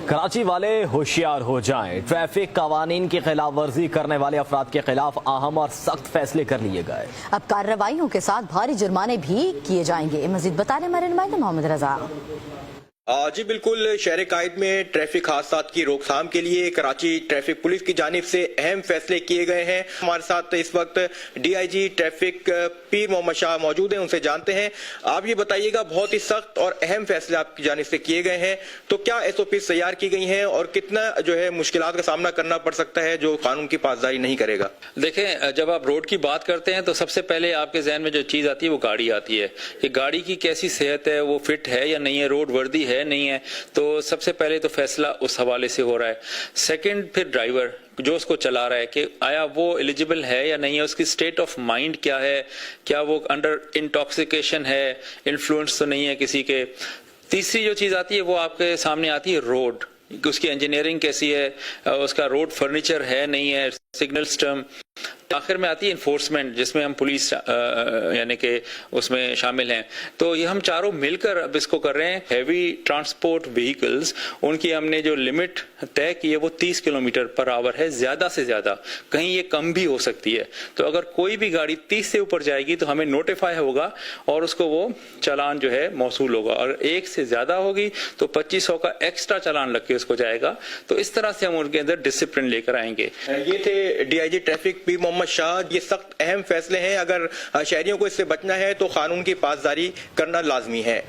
کراچی والے ہوشیار ہو جائیں، ٹریفک قوانین کی خلاف ورزی کرنے والے افراد کے خلاف اہم اور سخت فیصلے کر لیے گئے۔ اب کارروائیوں کے ساتھ بھاری جرمانے بھی کیے جائیں گے۔ مزید بتا رہے ہمارے نمائندہ محمد رضا۔ جی بالکل، شہر قائد میں ٹریفک حادثات کی روک تھام کے لیے کراچی ٹریفک پولیس کی جانب سے اہم فیصلے کیے گئے ہیں۔ ہمارے ساتھ اس وقت ڈی آئی جی ٹریفک پیر محمد شاہ موجود ہیں، ان سے جانتے ہیں۔ آپ یہ بتائیے گا، بہت ہی سخت اور اہم فیصلے آپ کی جانب سے کیے گئے ہیں، تو کیا ایس او پی تیار کی گئی ہیں اور کتنا جو ہے مشکلات کا سامنا کرنا پڑ سکتا ہے جو قانون کی پاسداری نہیں کرے گا؟ دیکھیں، جب آپ روڈ کی بات کرتے ہیں تو سب سے پہلے آپ کے ذہن میں جو چیز آتی ہے وہ گاڑی آتی ہے کہ گاڑی کی کیسی صحت ہے، وہ فٹ ہے یا نہیں ہے، روڈ وردی ہے نہیں ہے۔ تو سب سے پہلے تو فیصلہ اس حوالے سے ہو رہا ہے۔ سیکنڈ، پھر ڈرائیور جو اس کو چلا رہا ہے کہ آیا وہ ایلیجیبل ہے یا نہیں ہے، اس کی سٹیٹ آف مائنڈ کیا ہے، کیا وہ انڈر انٹاکسیکیشن ہے، انفلوئنس تو نہیں ہے کسی کے۔ تیسری جو چیز آتی ہے وہ آپ کے سامنے آتی ہے روڈ، اس کی انجینئرنگ کیسی ہے، اس کا روڈ فرنیچر ہے نہیں ہے، سگنل سسٹم۔ آخر میں آتی ہے انفورسمنٹ، جس میں ہم پولیس یعنی کہ اس میں شامل ہیں۔ تو یہ ہم چاروں مل کر اب اس کو کر رہے ہیں۔ ہیوی ٹرانسپورٹ وہیکلز، ان کی ہم نے جو لمٹ طے کی ہے وہ 30 کلومیٹر پر آور ہے، زیادہ سے زیادہ، کہیں یہ کم بھی ہو سکتی ہے۔ تو اگر کوئی بھی گاڑی 30 سے اوپر جائے گی تو ہمیں نوٹیفائی ہوگا اور اس کو وہ چالان جو ہے موصول ہوگا، اور 1 سے زیادہ ہوگی تو 2500 کا ایکسٹرا چالان لگ کے اس کو جائے گا۔ تو اس طرح سے ہم ان کے اندر ڈسپلن لے کر آئیں گے۔ یہ تھے ڈی آئی جی ٹریفک پیر محمد شاہ۔ یہ سخت اہم فیصلے ہیں، اگر شہریوں کو اس سے بچنا ہے تو قانون کی پاسداری کرنا لازمی ہے۔